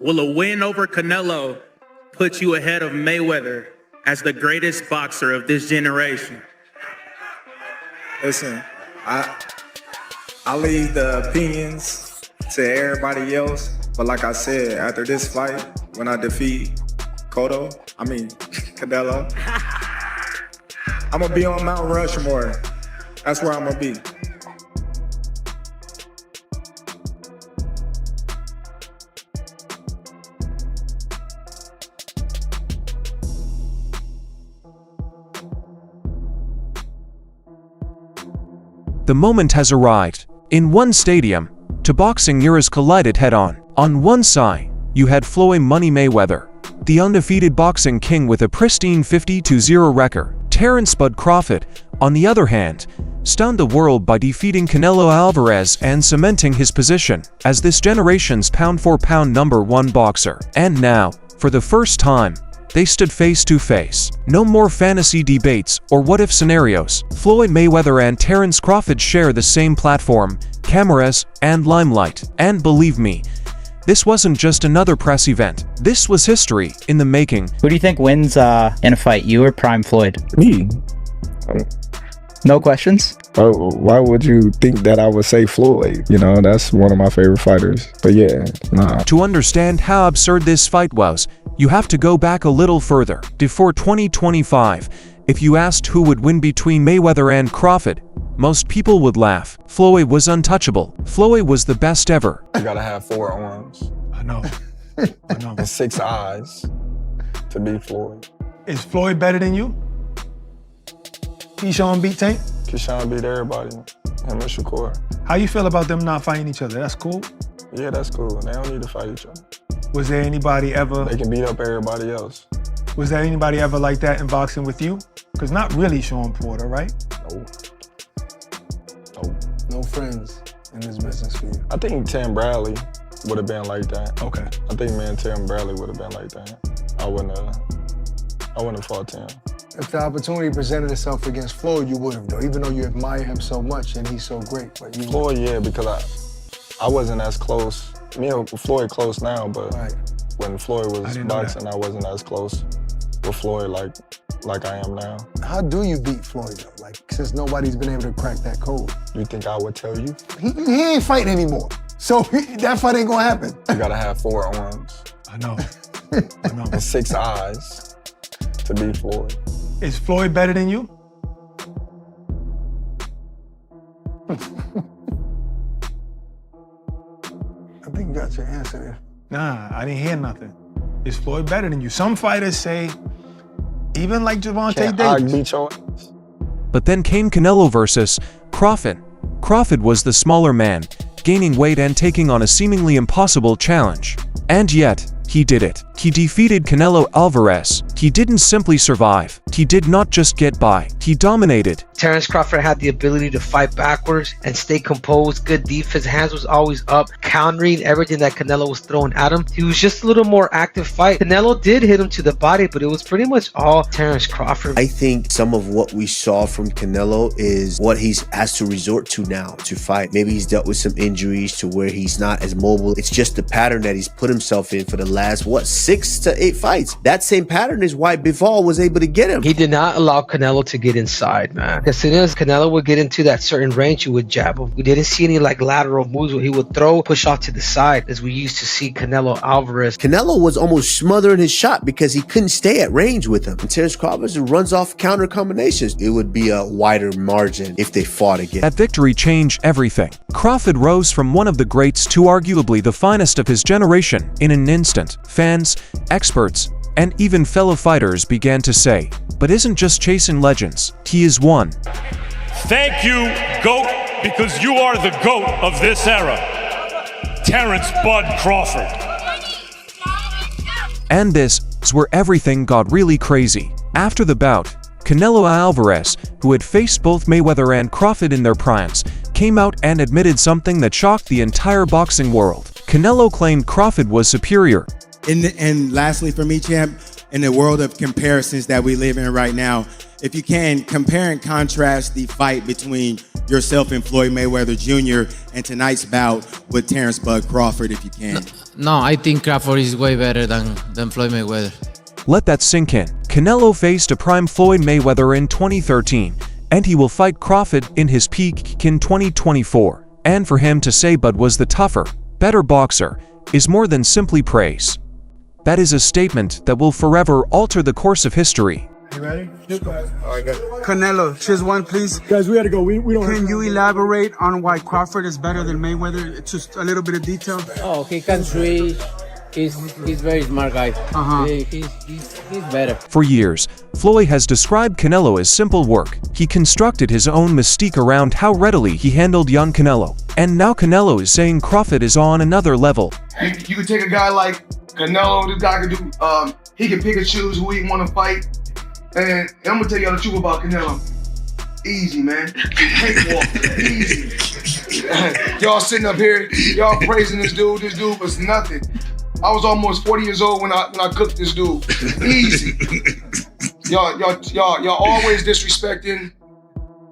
Will a win over Canelo put you ahead of Mayweather as the greatest boxer of this generation? Listen, I leave the opinions to everybody else, but like I said, after this fight, when I defeat Canelo, I'm gonna be on Mount Rushmore. That's where I'm gonna be. The moment has arrived. In one stadium, two boxing eras collided head-on. On one side, you had Floyd "Money" Mayweather, the undefeated boxing king with a pristine 50-0 record. Terence "Bud" Crawford, on the other hand, stunned the world by defeating Canelo Alvarez and cementing his position as this generation's pound-for-pound #1 boxer. And now, for the first time, they stood face to face. No more fantasy debates or what-if scenarios. Floyd Mayweather and Terence Crawford share the same platform, cameras, and limelight. And believe me, this wasn't just another press event. This was history in the making. Who do you think wins in a fight, you or Prime Floyd? Me. No questions? Why would you think that I would say Floyd? You know, that's one of my favorite fighters. But yeah, nah. To understand how absurd this fight was, you have to go back a little further. Before 2025, if you asked who would win between Mayweather and Crawford, most people would laugh. Floyd was untouchable. Floyd was the best ever. You gotta have 4 arms. I know. And 6 eyes to be Floyd. Is Floyd better than you? Keyshawn beat Tank? Keyshawn beat everybody. Him and Shakur. How you feel about them not fighting each other? That's cool? Yeah, that's cool. They don't need to fight each other. Was there anybody ever... They can beat up everybody else. Was there anybody ever like that in boxing with you? Because not really Sean Porter, right? No. No friends in this business for you. I think Tim Bradley would have been like that. Okay. I think me and Tim Bradley would have been like that. I wouldn't have fought Tim. If the opportunity presented itself against Floyd, you would have, though, even though you admire him so much and he's so great. But you Floyd, yeah, because I wasn't as close. Me and Floyd close now, but when Floyd was boxing, I wasn't as close with Floyd like I am now. How do you beat Floyd, though? Like, since nobody's been able to crack that code. You think I would tell you? He ain't fighting anymore. So that fight ain't gonna happen. You gotta have 4 arms. I know. And 6 eyes to be Floyd. Is Floyd better than you? I think you got your answer there. Nah, I didn't hear nothing. Is Floyd better than you? Some fighters say, even like Gervonta Davis. Beat your ass. But then came Canelo versus Crawford. Crawford was the smaller man, gaining weight and taking on a seemingly impossible challenge. And yet, he did it. He defeated Canelo Alvarez. He didn't simply survive. He did not just get by. He dominated. Terence Crawford had the ability to fight backwards and stay composed. Good defense. Hands was always up, countering everything that Canelo was throwing at him. He was just a little more active fight. Canelo did hit him to the body, but it was pretty much all Terence Crawford. I think some of what we saw from Canelo is what he's has to resort to now to fight. Maybe he's dealt with some injuries to where he's not as mobile. It's just the pattern that he's put himself in for the last, 6 to 8 fights. That same pattern is why Bivol was able to get him. He did not allow Canelo to get inside, man. As soon as Canelo would get into that certain range, you would jab him. We didn't see any lateral moves where he would throw, push off to the side, as we used to see Canelo Alvarez. Canelo was almost smothering his shot because he couldn't stay at range with him. And Terence Crawford runs off counter combinations. It would be a wider margin if they fought again. That victory changed everything. Crawford rose from one of the greats to arguably the finest of his generation in an instant. Fans, experts, and even fellow fighters began to say, but isn't just chasing legends, he is one. Thank you, GOAT, because you are the GOAT of this era. Terence "Bud" Crawford. And this is where everything got really crazy. After the bout, Canelo Alvarez, who had faced both Mayweather and Crawford in their primes, came out and admitted something that shocked the entire boxing world. Canelo claimed Crawford was superior. And lastly for me, champ, in the world of comparisons that we live in right now, if you can, compare and contrast the fight between yourself and Floyd Mayweather Jr. and tonight's bout with Terence "Bud" Crawford, if you can. No, I think Crawford is way better than Floyd Mayweather. Let that sink in. Canelo faced a prime Floyd Mayweather in 2013, and he will fight Crawford in his peak in 2024. And for him to say Bud was the tougher, better boxer is more than simply praise. That is a statement that will forever alter the course of history. You ready? Canelo, choose one, please. Guys, we gotta go. We don't. Can you elaborate on why Crawford is better than Mayweather? Just a little bit of detail. Oh, he can switch. He's very smart guy. He's better. For years, Floyd has described Canelo as simple work. He constructed his own mystique around how readily he handled young Canelo. And now Canelo is saying Crawford is on another level. You could take a guy like Canelo, this guy could do, he can pick and choose who he want to fight. And I'm gonna tell y'all the truth about Canelo. Easy, man. Easy. Y'all sitting up here, y'all praising this dude. This dude was nothing. I was almost 40 years old when I cooked this dude. Easy. Y'all always disrespecting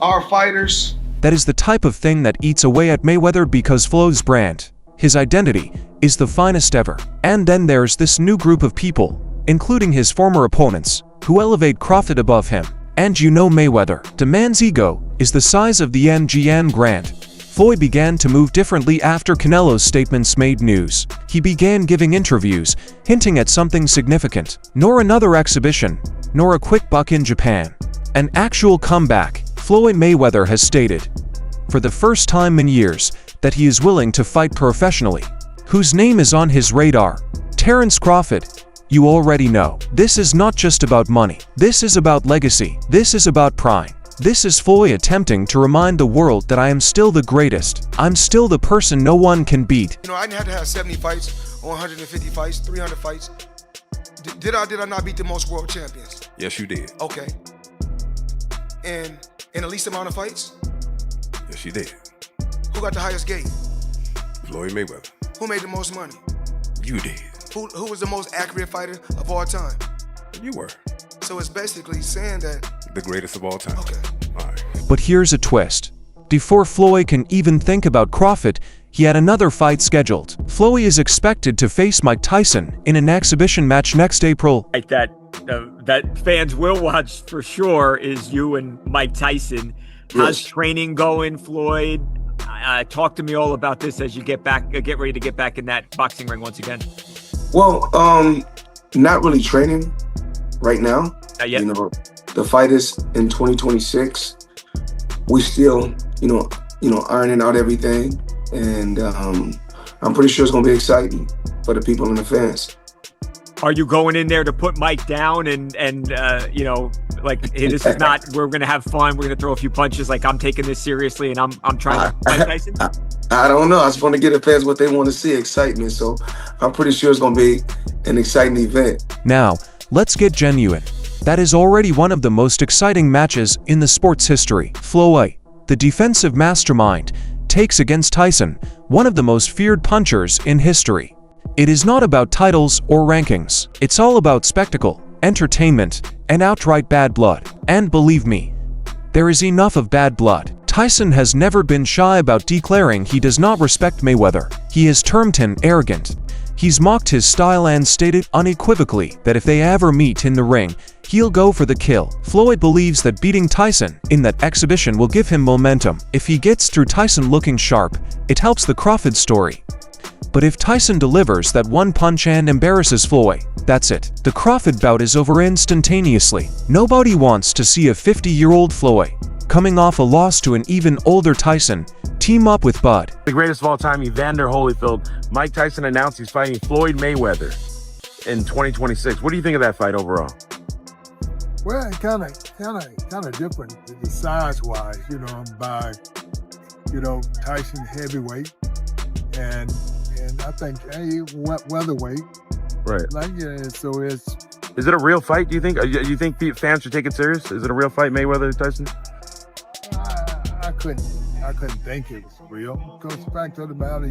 our fighters. That is the type of thing that eats away at Mayweather because Floyd's brand, his identity, is the finest ever. And then there's this new group of people, including his former opponents, who elevate Crawford above him. And you know Mayweather, the man's ego, is the size of the NGN Grand. Floyd began to move differently after Canelo's statements made news. He began giving interviews, hinting at something significant. Nor another exhibition, nor a quick buck in Japan. An actual comeback, Floyd Mayweather has stated, for the first time in years, that he is willing to fight professionally. Whose name is on his radar? Terence Crawford. You already know. This is not just about money. This is about legacy. This is about pride. This is Floyd attempting to remind the world that I am still the greatest. I'm still the person no one can beat. You know, I didn't have to have 70 fights, 150 fights, 300 fights. Did I not beat the most world champions? Yes, you did. Okay. And in the least amount of fights? Yes, you did. Who got the highest gate? Floyd Mayweather. Who made the most money? You did. Who was the most accurate fighter of all time? You were. So it's basically saying that the greatest of all time. Okay. All right. But here's a twist. Before Floyd can even think about Crawford, he had another fight scheduled. Floyd is expected to face Mike Tyson in an exhibition match next April. Like that fans will watch for sure is you and Mike Tyson. How's training going, Floyd? Talk to me all about this as you get ready to get back in that boxing ring once again. Well, not really training right now. Not yet. You know, the fight is in 2026. We still, ironing out everything, and I'm pretty sure it's gonna be exciting for the people and the fans. Are you going in there to put Mike down and like, hey, this is not, we're gonna have fun, we're gonna throw a few punches, like I'm taking this seriously and I'm trying to Mike Tyson? I don't know. I just want to give the fans what they want to see, excitement. So I'm pretty sure it's gonna be an exciting event. Now, let's get genuine. That is already one of the most exciting matches in the sport's history. Floyd, the defensive mastermind, takes against Tyson, one of the most feared punchers in history. It is not about titles or rankings. It's all about spectacle, entertainment, and outright bad blood. And believe me, there is enough of bad blood. Tyson has never been shy about declaring he does not respect Mayweather. He has termed him arrogant. He's mocked his style and stated unequivocally that if they ever meet in the ring, he'll go for the kill. Floyd believes that beating Tyson in that exhibition will give him momentum. If he gets through Tyson looking sharp, it helps the Crawford story. But if Tyson delivers that one punch and embarrasses Floyd, that's it. The Crawford bout is over instantaneously. Nobody wants to see a 50-year-old Floyd, coming off a loss to an even older Tyson, team up with Bud. The greatest of all time, Evander Holyfield. Mike Tyson announced he's fighting Floyd Mayweather in 2026. What do you think of that fight overall? Well, kind of different, the size-wise. By Tyson heavyweight, and I think weatherweight. Right. So it's. Is it a real fight? Do you think? You think fans should take it serious? Is it a real fight, Mayweather Tyson? I couldn't think it was real. Because the fact of the matter,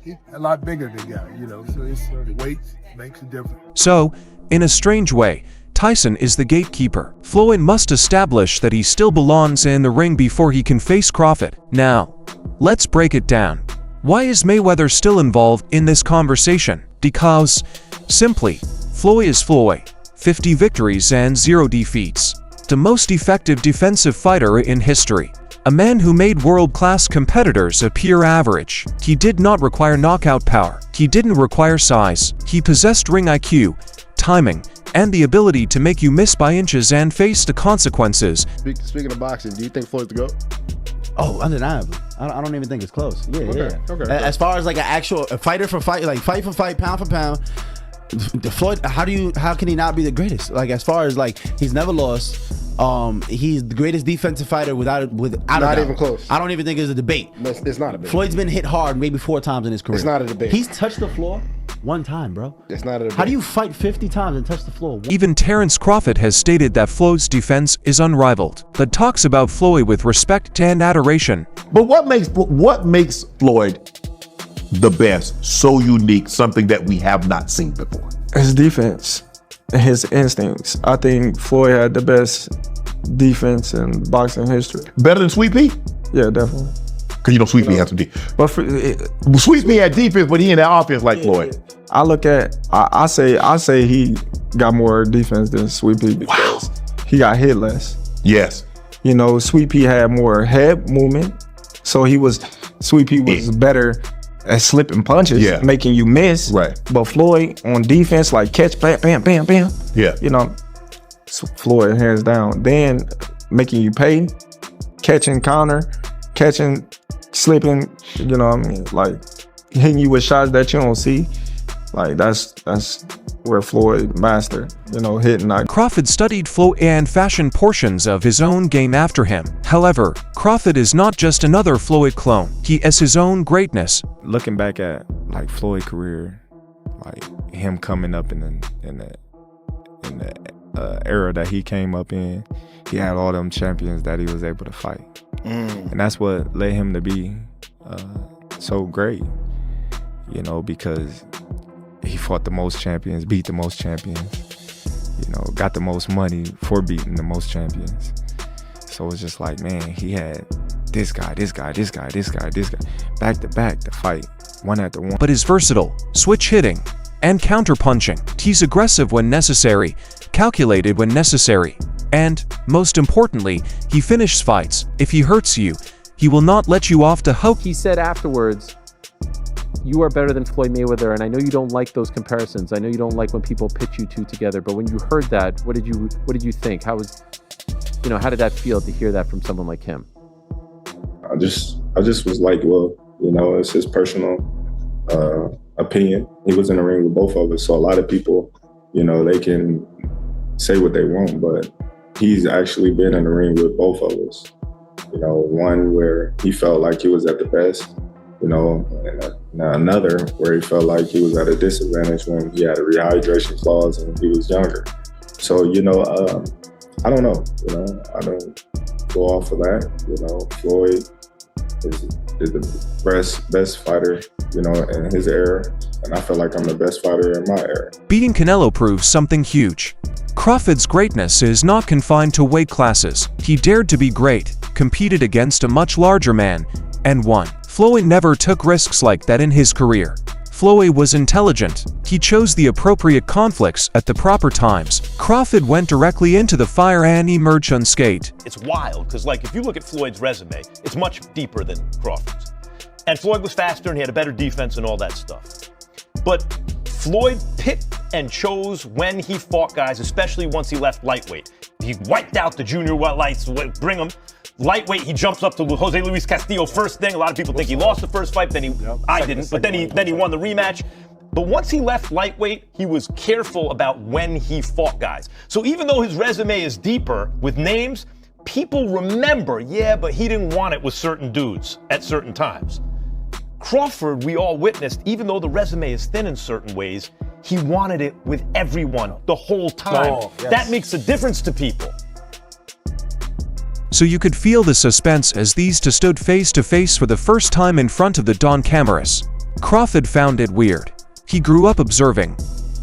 he's a lot bigger than the guy. So it's the weight makes a difference. So, in a strange way, Tyson is the gatekeeper. Floyd must establish that he still belongs in the ring before he can face Crawford. Now, let's break it down. Why is Mayweather still involved in this conversation? Because, simply, Floyd is Floyd. 50 victories and 0 defeats. The most effective defensive fighter in history. A man who made world-class competitors appear average. He did not require knockout power. He didn't require size. He possessed ring IQ, timing, and the ability to make you miss by inches and face the consequences. Speaking of boxing, do you think Floyd's the GOAT? Oh, undeniably. I don't even think it's close. Yeah, Okay, yeah. okay. As far as like an actual fighter for fight, like fight for fight, pound for pound, Floyd, how can he not be the greatest? Like, as far as like, he's never lost. He's the greatest defensive fighter without a doubt. Even close. I don't even think it's a debate. It's not a debate. Floyd's been hit hard maybe 4 times in his career. It's not a debate. He's touched the floor 1 time, bro. It's not a debate. How do you fight 50 times and touch the floor? Even Terence Crawford has stated that Floyd's defense is unrivaled, but talks about Floyd with respect and adoration. But what makes Floyd the best, so unique, something that we have not seen before? His defense and his instincts. I think Floyd had the best defense in boxing history. Better than Sweet Pea? Yeah, definitely. Because you know Sweet Pea has some defense. But Sweet Pea had defense, but he in that offense like Floyd. I say he got more defense than Sweet Pea because he got hit less. Yes. You know, Sweet Pea had more head movement, so Sweet Pea was better at slipping punches, making you miss. Right. But Floyd on defense, like catch, bam, bam, bam, bam. Yeah. You know, Floyd hands down. Then making you pay, catching counter, catching, slipping. You know what I mean? Like hitting you with shots that you don't see. Like that's where Floyd mastered, you know, hitting. Crawford studied Floyd and fashioned portions of his own game after him. However, Crawford is not just another Floyd clone. He is his own greatness. Looking back at like Floyd's career, like him coming up in the era that he came up in, he had all them champions that he was able to fight, and that's what led him to be so great. You know, because he fought the most champions, beat the most champions, you know, got the most money for beating the most champions. So it's just like, man, he had this guy, back to back to fight, one after one. But is versatile, switch hitting, and counter punching. He's aggressive when necessary, calculated when necessary, and, most importantly, he finishes fights. If he hurts you, he will not let you off the hook. He said afterwards, "You are better than Floyd Mayweather," and I know you don't like those comparisons. I know you don't like when people pitch you two together, but when you heard that, what did you think? How did that feel to hear that from someone like him? I just was like, well, you know, it's his personal opinion. He was in the ring with both of us, so a lot of people, you know, they can say what they want, but he's actually been in the ring with both of us. You know, one where he felt like he was at the best, you know, and another where he felt like he was at a disadvantage when he had a rehydration clause and he was younger. So, you know, I don't know, you know, I don't go off of that. You know, Floyd is the best fighter, you know, in his era, and I feel like I'm the best fighter in my era. Beating Canelo proves something huge. Crawford's greatness is not confined to weight classes. He dared to be great, competed against a much larger man, and won. Floyd never took risks like that in his career. Floyd was intelligent. He chose the appropriate conflicts at the proper times. Crawford went directly into the fire and emerged unscathed. It's wild, because like if you look at Floyd's resume, it's much deeper than Crawford's. And Floyd was faster and he had a better defense and all that stuff. But Floyd picked and chose when he fought guys, especially once he left lightweight. He wiped out the junior lights, bring him. Lightweight, he jumps up to Jose Luis Castillo first thing. A lot of people think he lost the first fight, I didn't, but then he won the rematch. But once he left lightweight, he was careful about when he fought guys. So even though his resume is deeper with names, people remember, yeah, but he didn't want it with certain dudes at certain times. Crawford, we all witnessed, even though the resume is thin in certain ways, he wanted it with everyone the whole time. Oh, yes. That makes a difference to people. So you could feel the suspense as these two stood face to face for the first time in front of the dawn cameras. Crawford found it weird. He grew up observing,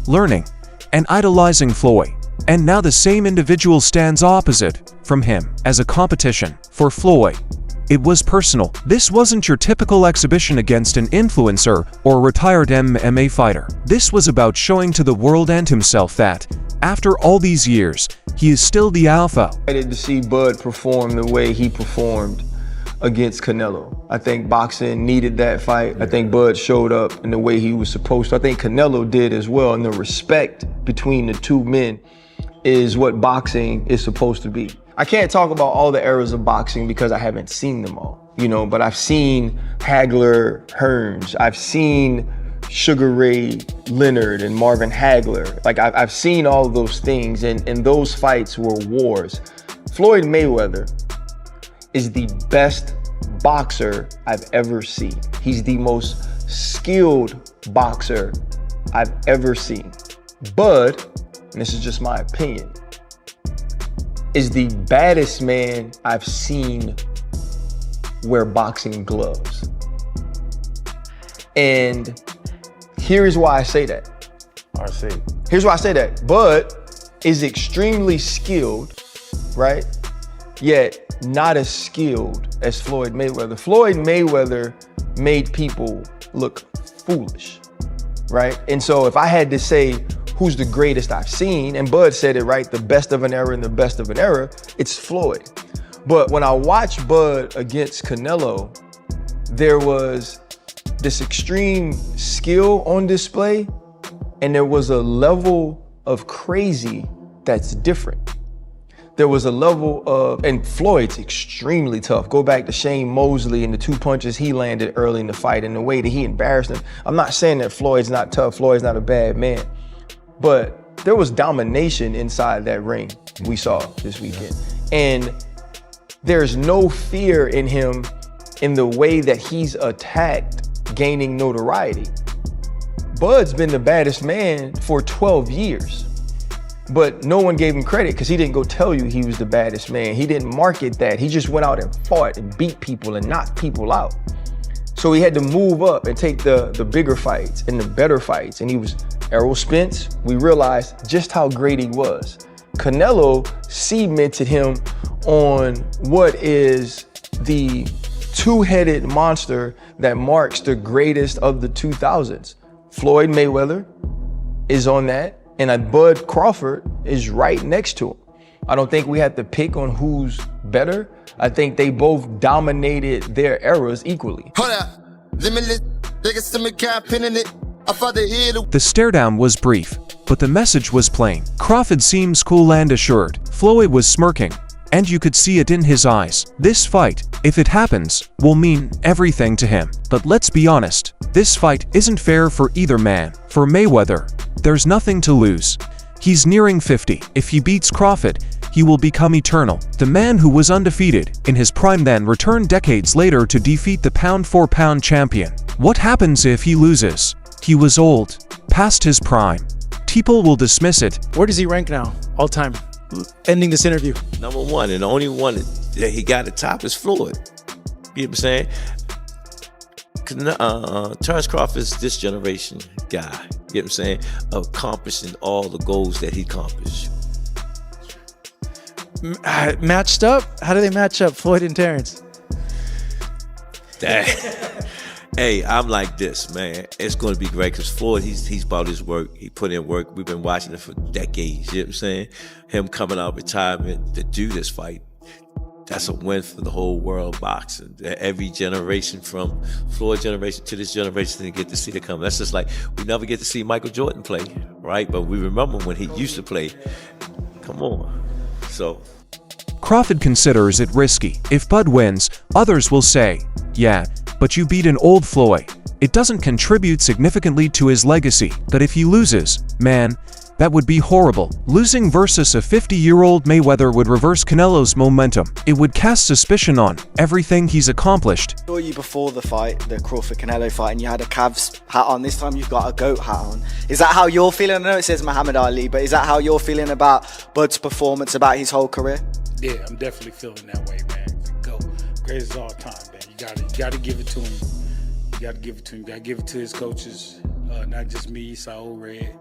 learning, and idolizing Floyd. And now the same individual stands opposite from him as a competition for Floyd. It was personal. This wasn't your typical exhibition against an influencer or retired MMA fighter. This was about showing to the world and himself that, after all these years, he is still the alpha. Excited to see Bud perform the way he performed against Canelo. I think boxing needed that fight. I think Bud showed up in the way he was supposed to. I think Canelo did as well, and the respect between the two men is what boxing is supposed to be. I can't talk about all the eras of boxing because I haven't seen them all, but I've seen Hagler, Hearns, I've seen Sugar Ray Leonard and Marvin Hagler. Like I've seen all of those things, and those fights were wars. Floyd Mayweather is the best boxer I've ever seen. He's the most skilled boxer I've ever seen. Bud, and this is just my opinion, is the baddest man I've seen wear boxing gloves. And here's why I say that. RC. Here's why I say that. Bud is extremely skilled, right? Yet not as skilled as Floyd Mayweather. Floyd Mayweather made people look foolish, right? And so if I had to say who's the greatest I've seen, and Bud said it right, the best of an era and the best of an era, it's Floyd. But when I watched Bud against Canelo, there was this extreme skill on display, and there was a level of crazy that's different. There was a level of, and Floyd's extremely tough. Go back to Shane Mosley and the 2 punches he landed early in the fight and the way that he embarrassed him. I'm not saying that Floyd's not tough, Floyd's not a bad man, but there was domination inside that ring we saw this weekend. And there's no fear in him in the way that he's attacked, gaining notoriety. Bud's been the baddest man for 12 years. But no one gave him credit because he didn't go tell you he was the baddest man. He didn't market that. He just went out and fought and beat people and knocked people out. So he had to move up and take the bigger fights and the better fights. And he was Errol Spence. We realized just how great he was. Canelo cemented him on what is the two-headed monster that marks the greatest of the 2000s. Floyd Mayweather is on that. And Bud Crawford is right next to him. I don't think we have to pick on who's better. I think they both dominated their eras equally. The stare down was brief, but the message was plain. Crawford seems cool and assured. Floyd was smirking, and you could see it in his eyes. This fight, if it happens, will mean everything to him. But let's be honest, this fight isn't fair for either man. For Mayweather, there's nothing to lose. He's nearing 50. If he beats Crawford, he will become eternal. The man who was undefeated in his prime then returned decades later to defeat the pound-for-pound champion. What happens if he loses? He was old, past his prime. People will dismiss it. Where does he rank now, all time? Ending this interview. Number one, and the only one that he got at top is Floyd. You know what I'm saying? Terence Crawford's this generation guy. You know what I'm saying? Accomplishing all the goals that he accomplished. Matched up? How do they match up, Floyd and Terence? Hey, I'm like this, man. It's going to be great because Floyd, he's about his work. He put in work. We've been watching it for decades. You know what I'm saying? Him coming out of retirement to do this fight, that's a win for the whole world of boxing. Every generation from Floyd generation to this generation to get to see it come. That's just like, we never get to see Michael Jordan play, right? But we remember when he used to play. Come on. So Crawford considers it risky. If Bud wins, others will say, yeah, but you beat an old Floyd. It doesn't contribute significantly to his legacy. But if he loses, man, that would be horrible. Losing versus a 50-year-old Mayweather would reverse Canelo's momentum. It would cast suspicion on everything he's accomplished. I saw you before the fight, the Crawford-Canelo fight, and you had a Cavs hat on. This time you've got a GOAT hat on. Is that how you're feeling? I know it says Muhammad Ali, but is that how you're feeling about Bud's performance, about his whole career? Yeah, I'm definitely feeling that way, man. GOAT, greatest of all time, man. You gotta give it to him. You gotta give it to him. You gotta give it to his coaches, not just me, Saul Red,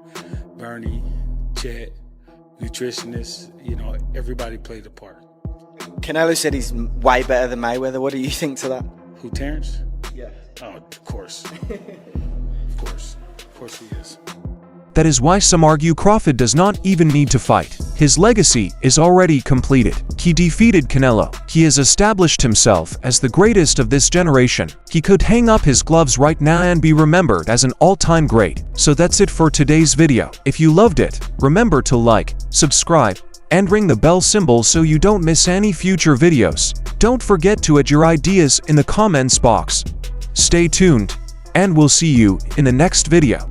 Bernie, Chet, nutritionists. You know, everybody played a part. Canelo said he's way better than Mayweather. What do you think to that? Who, Terence? Yeah. Oh, of course. Of course he is. That is why some argue Crawford does not even need to fight. His legacy is already completed. He defeated Canelo. He has established himself as the greatest of this generation. He could hang up his gloves right now and be remembered as an all-time great. So that's it for today's video. If you loved it, remember to like, subscribe, and ring the bell symbol so you don't miss any future videos. Don't forget to add your ideas in the comments box. Stay tuned, and we'll see you in the next video.